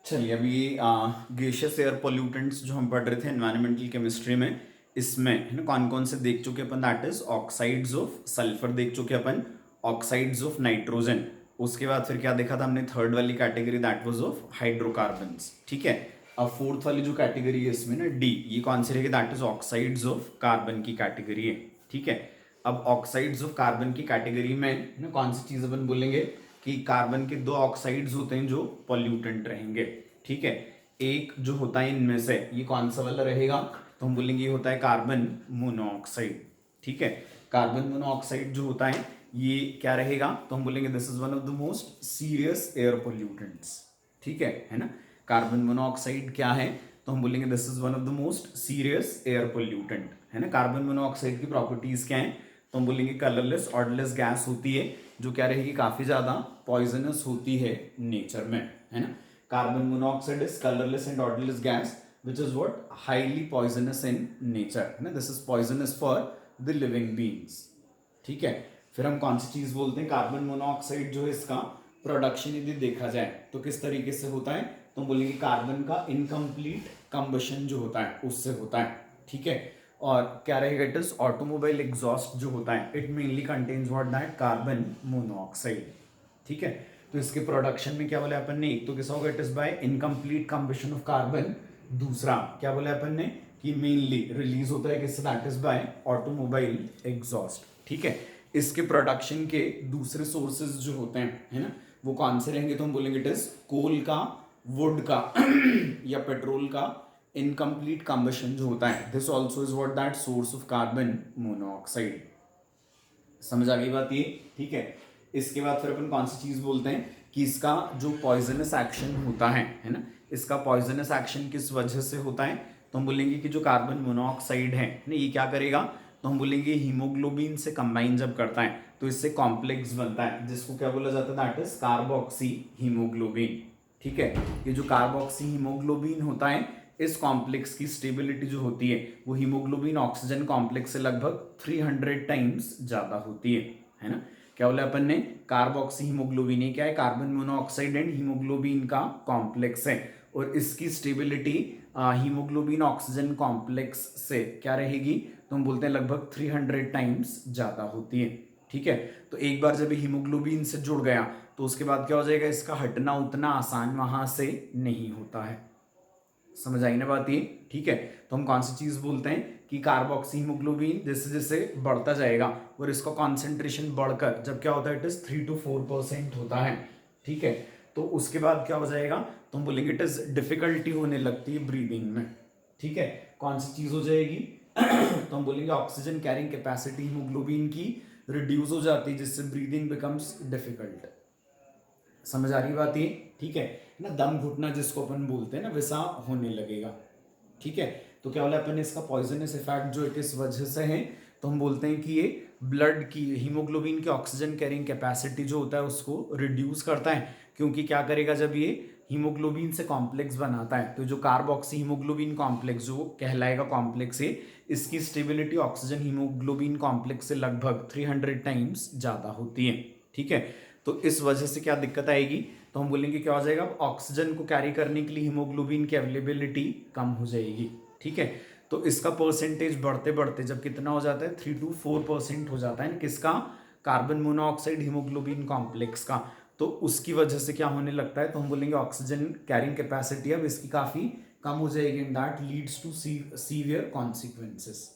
चलिए अभी gaseous air pollutants जो हम पढ़ रहे थे एनवायरमेंटल केमिस्ट्री में, इसमें है ना कौन कौन से देख चुके अपन, that is oxides of sulphur देख चुके अपन, ऑक्साइड्स ऑफ नाइट्रोजन। उसके बाद फिर क्या देखा था हमने, थर्ड वाली category that was of hydrocarbons. ठीक है, अब फोर्थ वाली जो कैटेगरी है इसमें ना डी, ये कौन सी रहेगी, that is oxides of carbon की कैटेगरी है। ठीक है, अब ऑक्साइड्स ऑफ कार्बन की कैटेगरी में ना कौन सी चीज अपन बोलेंगे कि कार्बन के दो ऑक्साइड्स होते हैं जो पॉल्यूटेंट रहेंगे। ठीक है, एक जो होता है इनमें से ये कौन सा वाला रहेगा, तो हम बोलेंगे ये होता है कार्बन मोनोऑक्साइड। ठीक है, कार्बन मोनोऑक्साइड जो होता है ये क्या रहेगा, तो हम बोलेंगे this is one of the most serious air pollutants. ठीक है ना, कार्बन मोनोऑक्साइड क्या है, तो हम बोलेंगे this is one of the most serious air pollutant. है ना, कार्बन मोनोऑक्साइड की प्रॉपर्टीज क्या है, तो हम बोलेंगे कलरलेस ऑर्डरलेस गैस होती है जो क्या रहेगी, काफी ज्यादा पॉइजनस होती है नेचर में। है ना, carbon monoxide is colourless and odourless gas which is what highly poisonous in nature, है ना, this is poisonous for the living beings। ठीक है, फिर हम कौन सी चीज बोलते हैं, कार्बन मोनोऑक्साइड जो है इसका प्रोडक्शन यदि देखा जाए तो किस तरीके से होता है, तो हम बोलेंगे कार्बन का इनकम्प्लीट कंबशन जो होता है उससे होता है। ठीक है, और क्या रहेगा, इट इज ऑटोमोबाइल एग्जॉस्ट जो होता है, it mainly contains what, that carbon monoxide. ठीक है, तो इसके प्रोडक्शन में क्या बोला अपन ने, एक तो कैसा होगा, it is by incomplete combustion of carbon, दूसरा क्या बोला अपन ने कि मेनली रिलीज होता है किससे, that is by automobile exhaust. ठीक है, इसके प्रोडक्शन के दूसरे सोर्सेज जो होते हैं, है ना, वो कौन से रहेंगे, तो हम बोलेंगे इट इज कोल का, वुड का या पेट्रोल का इनकम्प्लीट कंबशन जो होता है, this also is what, that source of carbon monoxide. समझ आ गई बात ये। ठीक है, इसके बाद फिर अपन कौन सी चीज बोलते हैं कि इसका जो पॉइजनस एक्शन होता है ना, इसका पॉइजनस एक्शन किस वजह से होता है, तो हम बोलेंगे कि जो कार्बन मोनोऑक्साइड है ना, ये क्या करेगा, तो हम बोलेंगे हीमोग्लोबिन से कंबाइन जब करता है तो इससे कॉम्प्लेक्स बनता है जिसको क्या बोला जाता है, दैट इज कार्बोक्सी हीमोग्लोबिन। ठीक है, ये जो कार्बोक्सी हीमोग्लोबिन होता है, इस कॉम्प्लेक्स की स्टेबिलिटी जो होती है वो हीमोग्लोबिन ऑक्सीजन कॉम्प्लेक्स से लगभग 300 टाइम्स ज्यादा होती है ना। क्या बोला अपन ने, कार्बोक्सी हीमोग्लोबिन, ये क्या है, कार्बन मोनोऑक्साइड एंड हीमोग्लोबिन का कॉम्प्लेक्स है, और इसकी स्टेबिलिटी हीमोग्लोबिन ऑक्सीजन कॉम्प्लेक्स से क्या रहेगी, तो हम बोलते हैं लगभग 300 टाइम्स ज्यादा होती है। ठीक है, तो एक बार जब हीमोग्लोबिन से जुड़ गया तो उसके बाद क्या हो जाएगा, इसका हटना उतना आसान वहां से नहीं होता है। समझ आई ना बात ये। ठीक है, तो हम कौन सी चीज बोलते हैं कि कार्बोक्सी हीमोग्लोबिन जैसे जैसे बढ़ता जाएगा और इसका कॉन्सेंट्रेशन बढ़कर जब क्या होता है, इट इज 3 to 4% होता है। ठीक है, तो उसके बाद क्या हो जाएगा, तो हम बोलेंगे इट इज डिफिकल्टी होने लगती है ब्रीदिंग में। ठीक है, कौन सी चीज हो जाएगी तो हम बोलेंगे ऑक्सीजन कैरिंग कैपेसिटी हीमोग्लोबिन की रिड्यूस हो जाती है जिससे ब्रीदिंग बिकम्स डिफिकल्ट। समझ आ रही बात ये। ठीक है ना, दम घुटना जिसको अपन बोलते हैं ना, वैसा होने लगेगा। ठीक है, तो क्या बोला अपन ने, इसका पॉइजनस इफेक्ट जो किस वजह से है, तो हम बोलते हैं कि ये ब्लड की हीमोग्लोबिन की ऑक्सीजन कैरिंग कैपेसिटी जो होता है उसको रिड्यूस करता है, क्योंकि क्या करेगा, जब ये हीमोग्लोबिन से कॉम्प्लेक्स बनाता है तो जो कार्बोक्सी हीमोग्लोबिन कॉम्प्लेक्स जो कहलाएगा कॉम्प्लेक्स है, इसकी स्टेबिलिटी ऑक्सीजन हीमोग्लोबिन कॉम्प्लेक्स से लगभग 300 टाइम्स ज्यादा होती है। ठीक है, तो इस वजह से क्या दिक्कत आएगी, तो हम बोलेंगे क्या हो जाएगा, ऑक्सीजन को कैरी करने के लिए हीमोग्लोबिन की अवेलेबिलिटी कम हो जाएगी। ठीक है, तो इसका परसेंटेज बढ़ते बढ़ते जब कितना हो जाता है, 3 to 4% हो जाता है ना, किसका, कार्बन मोनोऑक्साइड हीमोग्लोबिन कॉम्प्लेक्स का, तो उसकी वजह से क्या होने लगता है, तो हम बोलेंगे ऑक्सीजन कैरिंग कैपेसिटी अब इसकी काफी कम हो जाएगी and that leads to severe consequences.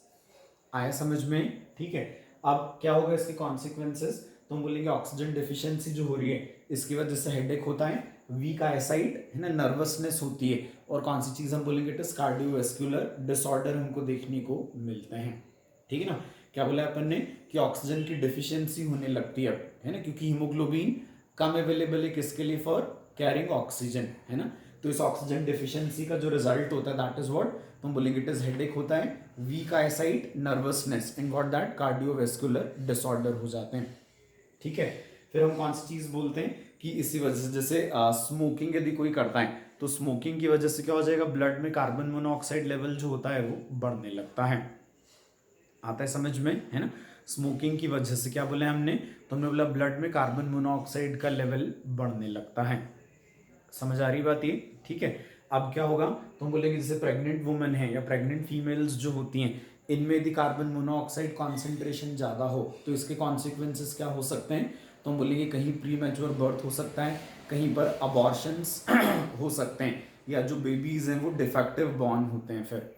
आया समझ में। ठीक है, अब क्या होगा इसके कॉन्सिक्वेंसेस, तो हम बोलेंगे ऑक्सीजन डिफिशियंसी जो हो रही है इसकी वजह से हेडेक होता है, वीक आईसाइट है ना, नर्वसनेस होती है, और कौन सी चीज हम बोलेंगे, इट इज कार्डियोवैस्कुलर डिसऑर्डर हमको देखने को मिलते हैं। ठीक है ना, क्या बोला अपन ने कि ऑक्सीजन की डिफिशियंसी होने लगती है ना, क्योंकि हीमोग्लोबिन कम अवेलेबल है किसके लिए, फॉर कैरिंग ऑक्सीजन, है ना, तो इस ऑक्सीजन डिफिशियंसी का जो रिजल्ट होता है दैट इज व्हाट, तो हम बोलेंगे इट इज हेडेक होता है, weak eyesight, nervousness and what, that cardiovascular disorder हो जाते हैं। ठीक है, फिर हम कौन सी चीज बोलते हैं कि इसी वजह से जैसे स्मोकिंग यदि कोई करता है तो स्मोकिंग की वजह से क्या हो जाएगा, ब्लड में कार्बन मोनोऑक्साइड लेवल जो होता है वो बढ़ने लगता है। आता है समझ में, है ना, स्मोकिंग की वजह से क्या बोले हमने, तो हमने बोला ब्लड में कार्बन मोनोऑक्साइड का लेवल बढ़ने लगता है। समझ आ रही बात ये, ठीक है। अब क्या होगा, तो हम बोलेंगे जैसे प्रेग्नेंट वुमेन है या प्रेग्नेंट फीमेल्स जो होती हैं, इनमें यदि कार्बन मोनोऑक्साइड कॉन्सेंट्रेशन ज़्यादा हो तो इसके कॉन्सिक्वेंसेस क्या हो सकते हैं, तो हम बोलेंगे कहीं प्री मैच्योर बर्थ हो सकता है, कहीं पर अबॉर्शंस हो सकते हैं, या जो बेबीज हैं वो डिफेक्टिव बॉर्न होते हैं फिर।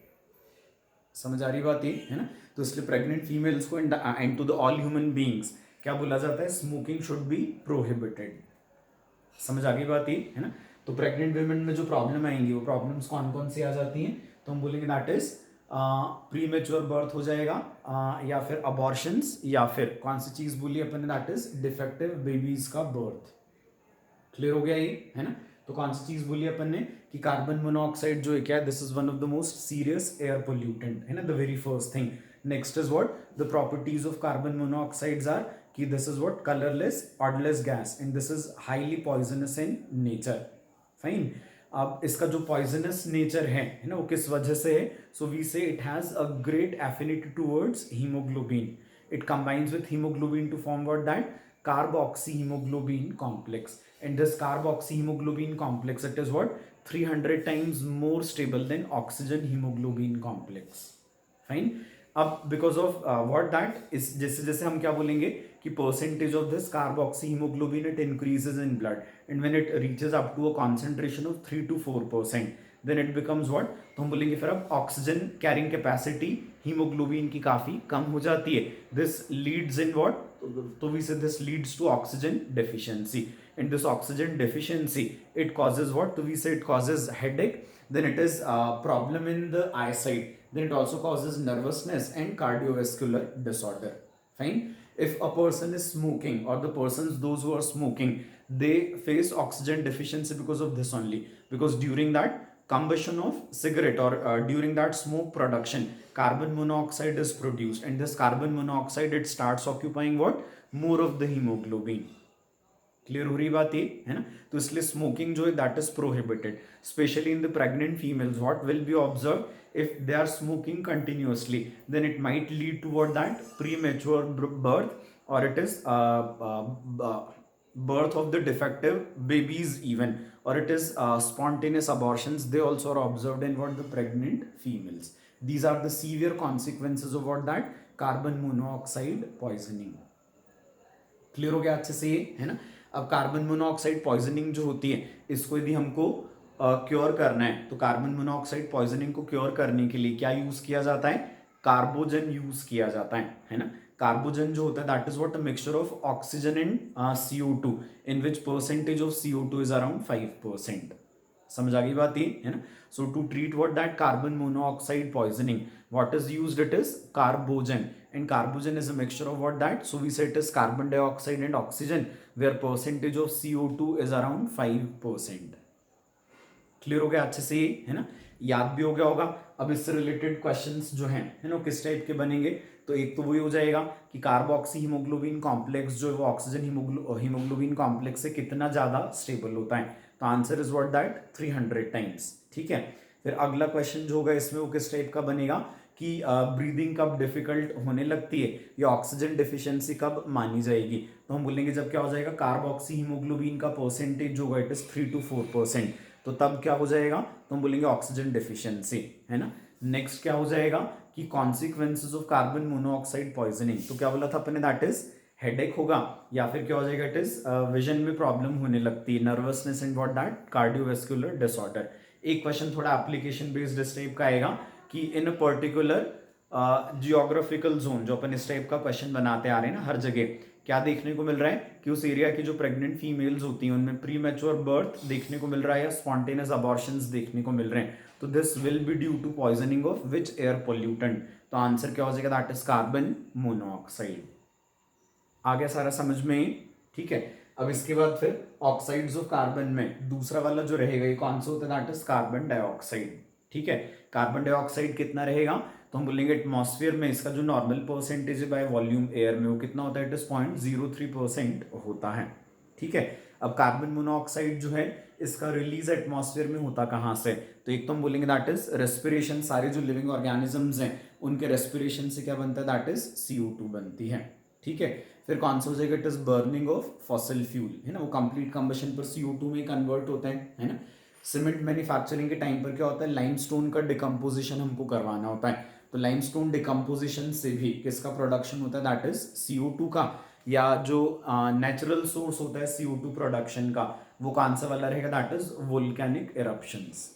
समझ आ रही बात ये है ना। तो इसलिए प्रेग्नेंट फीमेल्स को and to the all human beings क्या बोला जाता है, स्मोकिंग शुड बी प्रोहिबिटेड। समझ आ गई बात ये है ना। तो प्रेग्नेंट वुमेन में जो प्रॉब्लम आएंगी वो प्रॉब्लम्स कौन कौन सी आ जाती हैं, तो हम बोलेंगे that is pre mature birth हो जाएगा, या फिर अबॉर्शंस, या फिर कौन सी चीज बोली अपन ने, दैट इज डिफेक्टिव बेबीज का बर्थ। क्लियर हो गया ये है ना। तो कौन सी चीज बोली अपन ने कि कार्बन मोनोऑक्साइड जो है क्या, this is one of the most serious air pollutant है ना, the very first thing. Next is what, the properties of carbon monoxides are कि this is what, colourless odourless gas and this is highly poisonous in nature. Fine. अब इसका जो poisonous nature है ना, वो किस वजह से है, so we say it has a great affinity towards haemoglobin. It combines with haemoglobin to form what, that carboxyhemoglobin complex, and this carboxyhemoglobin complex, it is what, 300 times more stable than oxygen hemoglobin complex. Fine. अब because of what that is, जैसे जैसे हम क्या बोलेंगे कि percentage of this carboxy haemoglobin it increases in blood and when it reaches up to a concentration of 3 to 4%, then it becomes what, तो हम बोलेंगे फिर अब ऑक्सीजन कैरिंग कैपेसिटी हीमोग्लोबिन की काफी कम हो जाती है। दिस लीड्स इन व्हाट, तो we say this leads to oxygen deficiency, and this oxygen deficiency it causes what, तो we say it causes headache, then it is a problem in the eyesight, then it also causes nervousness and cardiovascular disorder. Fine. If a person is smoking, or the persons those who are smoking, they face oxygen deficiency because of this only, because during that combustion of cigarette, or during that smoke production, carbon monoxide is produced, and this carbon monoxide it starts occupying what, more of the hemoglobin. Clear हो रही बात ये है ना। तो इसलिए smoking जो है that is prohibited, specially in the pregnant females. What will be observe if they are smoking continuously, then it might lead to what, that premature birth, और it is birth of the defective babies even, or it is spontaneous abortions, they also are observed in what, the pregnant females. These are the severe consequences of what, that carbon monoxide poisoning. Clear हो गया अच्छे से ये है ना। अब carbon monoxide poisoning जो होती है, इसको यदि हमको क्योर करना है, तो कार्बन मोनोऑक्साइड पॉइजनिंग को क्योर करने के लिए क्या यूज किया जाता है, कार्बोजन यूज किया जाता है ना। कार्बोजन जो होता है that is what, a mixture of oxygen and CO2 in which percentage of CO2 is around 5%। समझ आ गई बात ये है ना। So to treat what, that carbon monoxide poisoning, what is used, it is carbogen, and carbogen is a mixture of what, that, so we say it is carbon dioxide and oxygen, where percentage of CO2 is around 5%. Clear हो गया अच्छे से ये है ना, याद भी हो गया होगा। अब इससे रिलेटेड क्वेश्चंस जो हैं है ना, किस टाइप के बनेंगे, तो एक तो वही हो जाएगा कि कार्बोक्सी हीमोग्लोबिन कॉम्प्लेक्स जो है वो ऑक्सीजन हीमोग्लोबिन कॉम्प्लेक्स से कितना ज्यादा स्टेबल होता है, तो answer is what, that 300 times. ठीक है। फिर अगला क्वेश्चन जो होगा इसमें वो किस टाइप का बनेगा कि ब्रीदिंग कब डिफिकल्ट होने लगती है या ऑक्सीजन डिफिशियंसी कब मानी जाएगी, तो हम बोलेंगे जब क्या हो जाएगा, कार्बोक्सी हीमोग्लोबिन का परसेंटेज जो होगा इट इज 3 to 4%, तो तब क्या हो जाएगा, तो हम बोलेंगे ऑक्सीजन डिफिशियंसी है ना। नेक्स्ट क्या हो जाएगा कि consequences of carbon monoxide poisoning, तो क्या बोला था अपने, दैट इज हेडेक होगा, या फिर क्या हो जाएगा, इट इज विजन में प्रॉब्लम होने लगती है, nervousness and what, that cardiovascular disorder. एक क्वेश्चन थोड़ा एप्लीकेशन बेस्ड इस टाइप का आएगा कि इन अ पर्टिकुलर जियोग्राफिकल जोन, जो अपन इस टाइप का क्वेश्चन बनाते आ रहे हैं ना हर जगह, क्या देखने को मिल रहा है कि उस एरिया की जो प्रेग्नेंट फीमेल्स होती हैं उनमें प्री मैच्योर बर्थ देखने को मिल रहा है या स्पॉन्टेनियस अबॉर्शंस देखने को मिल रहे हैं, तो this will be due to poisoning of which air pollutant, तो आंसर क्या हो जाएगा, दैट इज कार्बन मोनोऑक्साइड। आ गया सारा समझ में, ठीक है। अब इसके बाद फिर ऑक्साइड्स ऑफ कार्बन में दूसरा वाला जो रहेगा ये कौन सा होता है, दैट इज कार्बन डाइऑक्साइड। ठीक है। कार्बन डाइऑक्साइड कितना रहेगा, तो हम बोलेंगे एटमॉस्फेयर में इसका जो नॉर्मल परसेंटेज है बाय वॉल्यूम एयर में वो कितना होता है, इट इज 0.03% होता है। ठीक है। अब कार्बन मोनोऑक्साइड जो है इसका रिलीज एटमॉस्फेयर में होता कहाँ से, तो एक तो हम बोलेंगे दैट इज रेस्पिरेशन, सारे जो लिविंग ऑर्गेनिजम्स हैं उनके रेस्पिरेशन से क्या बनता है, दैट इज CO2 बनती है। ठीक है। फिर कौन सा हो जाएगा, it is burning of fossil fuel, है ना, वो कंप्लीट कंबशन पर CO2 में कन्वर्ट होता है ना। सीमेंट मैन्युफैक्चरिंग के टाइम पर क्या होता है, लाइमस्टोन का डिकम्पोजिशन हमको करवाना होता है, तो लाइमस्टोन डिकम्पोजिशन से भी किसका प्रोडक्शन होता है, दैट इज CO2 का, या जो नेचुरल सोर्स होता है CO2 प्रोडक्शन का, वो कौन सा वाला रहेगा, दैट इज वोल्केनिक इरप्शंस।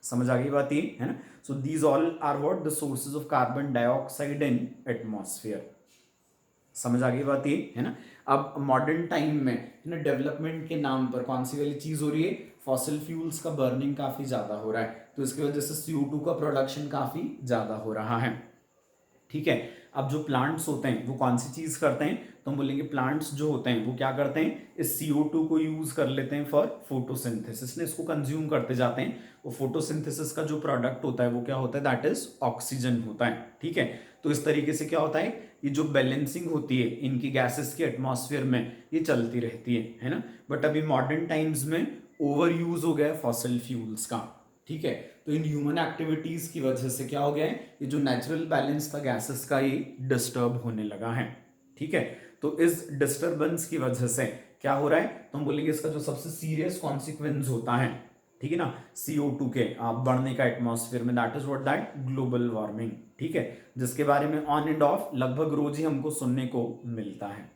समझ आ गई बात ये, है ना। So these all are what, the sources of carbon dioxide in atmosphere. समझ आ गई बात ये, है ना। अब मॉडर्न टाइम में, है ना, डेवलपमेंट के नाम पर कौन सी वाली चीज हो रही है, फॉसिल फ्यूल्स का बर्निंग काफी ज्यादा हो रहा है, तो इसकी वजह से CO2 का प्रोडक्शन काफी ज्यादा हो रहा है। ठीक है। अब जो प्लांट्स होते हैं वो कौन सी चीज करते हैं, तो हम बोलेंगे प्लांट्स जो होते हैं वो क्या करते हैं, इस CO2 को यूज कर लेते हैं फॉर फोटोसिंथेसिस, ने इसको कंज्यूम करते जाते हैं। वो फोटोसिंथेसिस का जो प्रोडक्ट होता है वो क्या होता है, दैट इज ऑक्सीजन होता है। ठीक है। तो इस तरीके से क्या होता है, ये जो बैलेंसिंग होती है इनकी गैसेस के एटमॉस्फेयर में, ये चलती रहती है ना। बट अभी मॉडर्न टाइम्स में ओवर यूज हो गया है फॉसिल फ्यूल्स का। ठीक है। तो इन ह्यूमन एक्टिविटीज की वजह से क्या हो गया है, ये जो नेचुरल बैलेंस था गैसेस का, ये डिस्टर्ब होने लगा है। ठीक है। तो इस डिस्टर्बेंस की वजह से क्या हो रहा है, तो हम बोलेंगे इसका जो सबसे सीरियस कॉन्सिक्वेंस होता है, ठीक है ना, CO2 के बढ़ने का एटमॉस्फेयर में, that is what, that global warming. ठीक है। जिसके बारे में ऑन एंड ऑफ लगभग रोज ही हमको सुनने को मिलता है।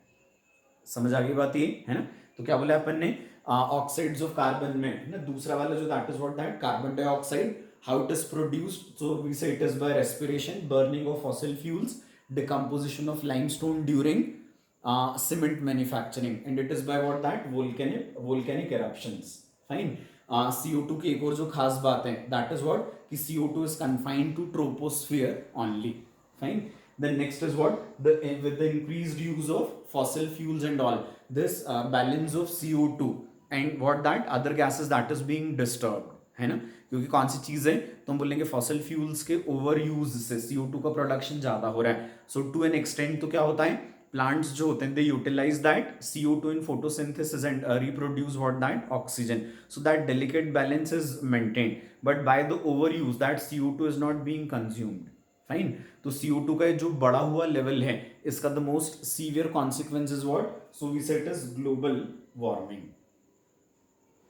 समझ आ गई बात ये, है ना। तो क्या बोला अपन ने, ऑक्साइड्स ऑफ कार्बन में, है ना, दूसरा वाला जो, that is what, that carbon dioxide, how it is produced, so we say it is by respiration, burning of fossil fuels, decomposition of limestone during cement manufacturing, and it is by what, that volcanic eruptions. Fine. CO2 की एक और जो खास बात है, that is what, कि CO2 is confined to troposphere only. Fine. Then next is what, with the increased use of fossil fuels and all, this balance of CO2 and what, that other gases, that is being disturbed, है ना। क्योंकि कौन सी चीज है, तो हम बोलेंगे fossil fuels के ओवर यूज से CO2 का प्रोडक्शन ज्यादा हो रहा है। सो टू एन एक्सटेंट तो क्या होता है, प्लांट्स जो होते हैं they utilise that CO2 in photosynthesis and reproduce what, that oxygen, so that delicate balance is maintained, but by the over use that CO2 is not being consumed. Fine. तो CO2 का जो बढ़ा हुआ level है, इसका the most severe consequence is what, so we say it is global warming.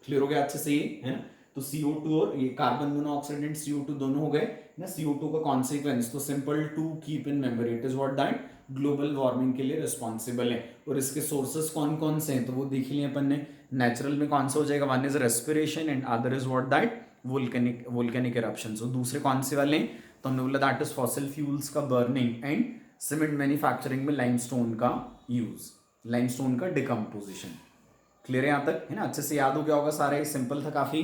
Clear हो गया अच्छे से ये, है ना। तो CO2 और ये कार्बन मोनोऑक्साइड एंड CO2 दोनों हो गए ना। CO2 का कॉन्सिक्वेंस तो simple to keep in memory, it is what, that global warming के लिए रिस्पॉन्सिबल है। और इसके सोर्सेस कौन कौन से हैं, तो वो देख लिए अपन ने। नेचुरल में कौन सा हो जाएगा, one is respiration and other is what, that volcanic eruption. तो दूसरे कौन से वाले हैं, तो हमने बोला दैट इज फॉसिल फ्यूल्स का बर्निंग एंड सीमेंट मैन्युफैक्चरिंग में लाइमस्टोन का यूज, लाइमस्टोन का डिकम्पोजिशन। क्लियर है यहाँ तक, है ना, अच्छे से याद हो गया होगा सारा, ये सिंपल था काफी।